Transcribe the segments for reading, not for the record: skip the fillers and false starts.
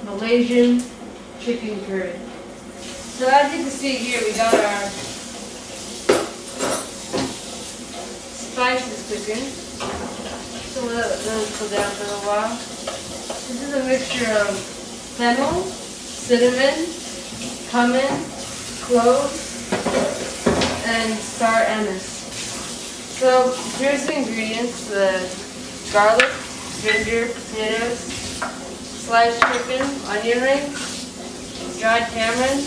Malaysian chicken curry. So as you can see here, we got our spices cooking. So we'll let those cool down for a little while. This is a mixture of fennel, cinnamon, cumin, cloves, and star anise. So here's the ingredients: the garlic, ginger, potatoes, sliced chicken, onion rings, dried tamarind,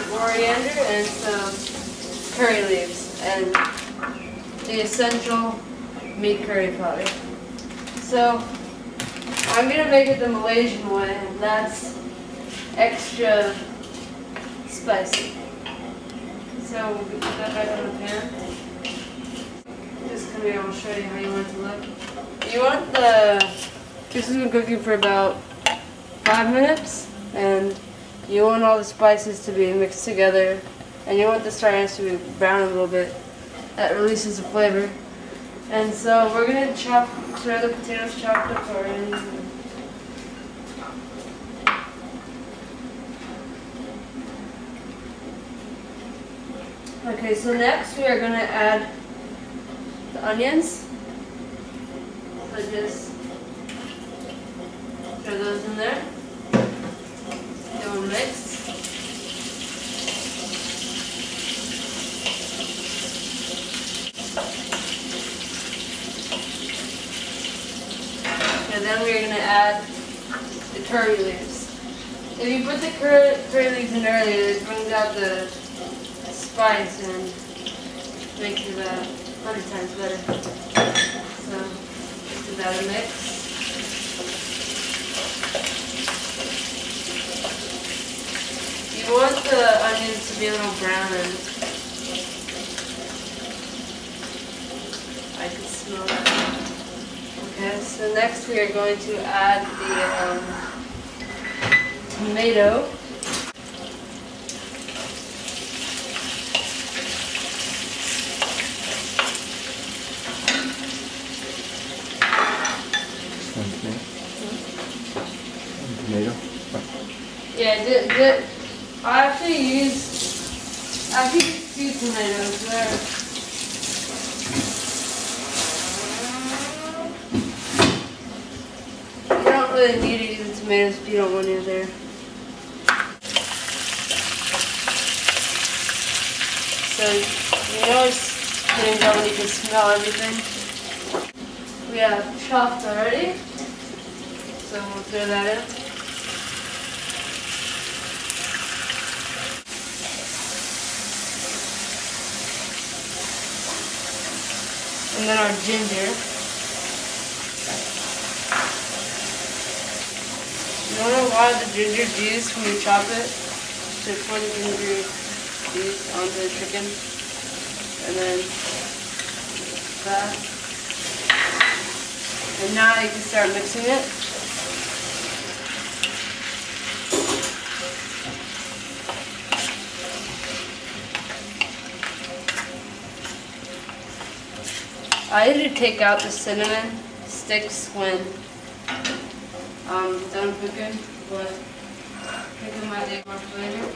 coriander, and some curry leaves, and the essential meat curry powder. So I'm going to make it the Malaysian way, and that's extra spicy. So we'll put that back on the pan. Just come here, I'll show you how you want it to look. You want this has been cooking for about 5 minutes, and you want all the spices to be mixed together, and you want the star anise to be brown a little bit. That releases the flavor. And so we're going to throw the potatoes chopped up already. Okay, so next we are going to add the onions. So just throw those in there. Give them a mix. And then we're going to add the curry leaves. If you put the curry leaves in earlier, it brings out the spice and makes it 100 times better. So, just give that a mix. You want the onions to be a little brown, and I can smell that. Okay, so next we are going to add the tomato. Tomato? Yeah, I actually used 2 tomatoes there. You don't really need to use the tomatoes if you don't want to there. So you know it's getting done when you can smell everything. We have chopped already, so we'll throw that in. And then our ginger. You want to allow the ginger juice when you chop it to pour the ginger juice onto the chicken. And then that. And now you can start mixing it. I usually take out the cinnamon sticks when done cooking, but cooking might take more flavor.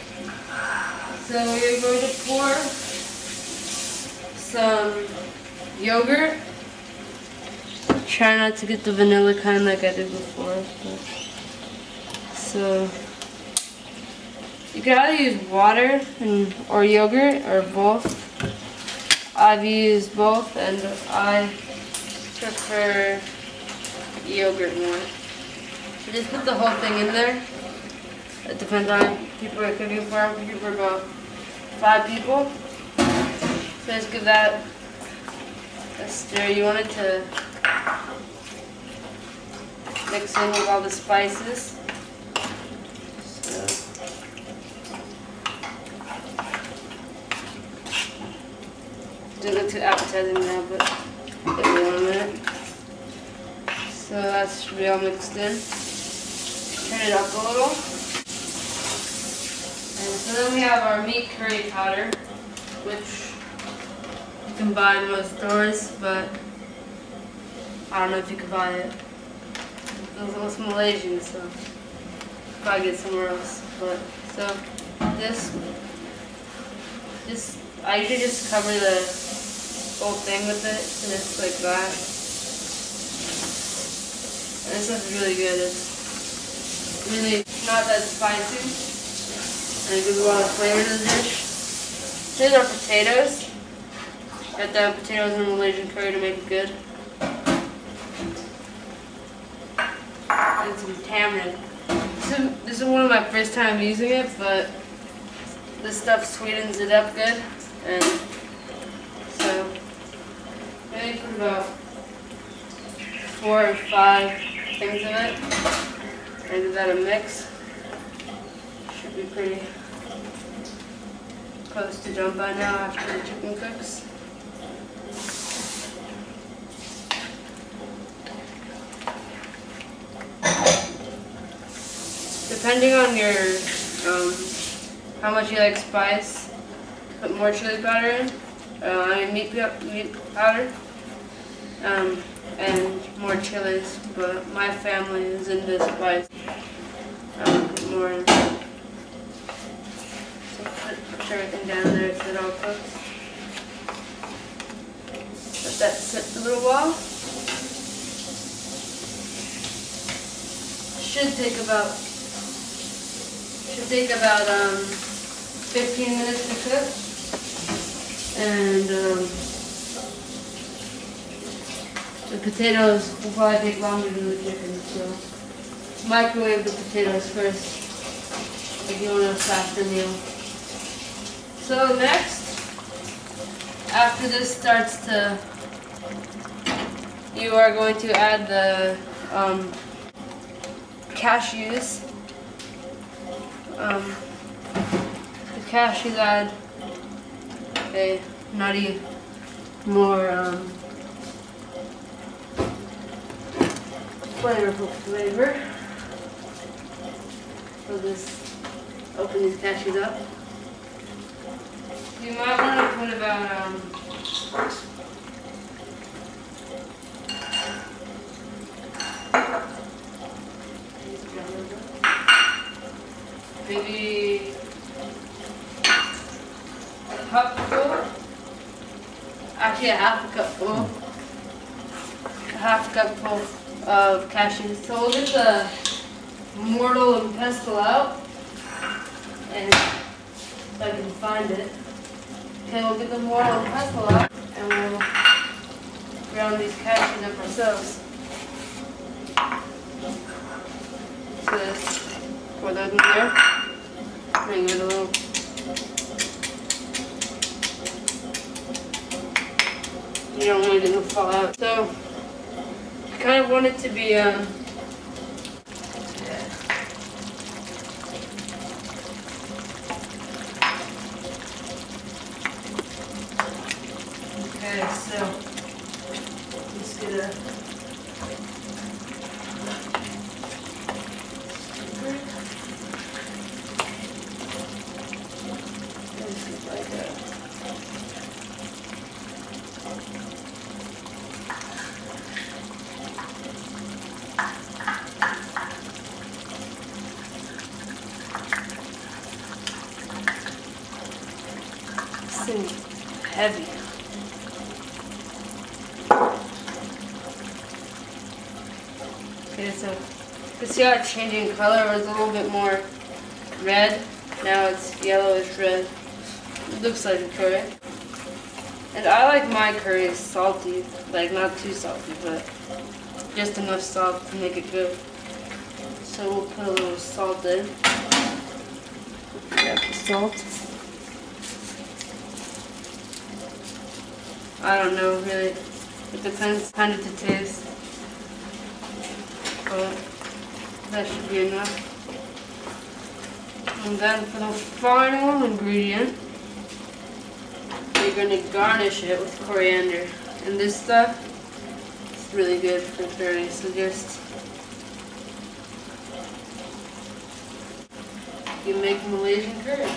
So we're going to pour some yogurt. Try not to get the vanilla kind like I did before. So you can either use water or yogurt or both. I've used both, and I prefer yogurt more. So just put the whole thing in there. It depends on how many people are cooking for. I'm cooking for about 5 people. So just give that a stir. You want it to mix in with all the spices. So. Doesn't look too appetizing now, but give it 1 minute. So that should be all mixed in. Turn it up a little. And so then we have our meat curry powder, which you can buy in most stores, but I don't know if you can buy it. It's Malaysian, so probably get somewhere else. But so this I usually just cover the whole thing with it, and it's like that. And this stuff is really good. It's really not that spicy, and it gives a lot of flavor to the dish. These are potatoes. Got the potatoes and Malaysian curry to make it good. And some tamarind. This is one of my first time using it, but this stuff sweetens it up good. And so maybe put about 4 or 5 things in it. And give that a mix. Should be pretty close to done by now after the chicken cooks. Depending on your how much you like spice, put more chili powder in. Meat powder, and more chilies. But my family is into spice. Put more in. So put everything down there so it all cooks. Let that sit a little while. Should take about 15 minutes to cook, and the potatoes will probably take longer than the chicken, so microwave the potatoes first if you want a faster meal. So next, after this starts to, you are going to add the cashews. The cashews add a nutty, more flavorful flavor. So just open these cashews up. You might want to put about maybe a cupful, actually a half a cupful, of cashews. So we'll get the mortar and pestle out, and if I can find it. Okay, we'll get the mortar and pestle out, and we'll ground these cashews up ourselves. So this, pour those in there. Bring it a little. You don't want it to fall out. So I kind of want it to be yeah. Okay, so let's get a heavy. Okay, so you see how it's changing color? It was a little bit more red. Now it's yellowish red. It looks like a curry. And I like my curries salty, like not too salty, but just enough salt to make it good. So we'll put a little salt in. Grab the salt. I don't know really. It depends kind of to taste. But that should be enough. And then for the final ingredient, you're going to garnish it with coriander. And this stuff is really good for curry, so just you make Malaysian curry.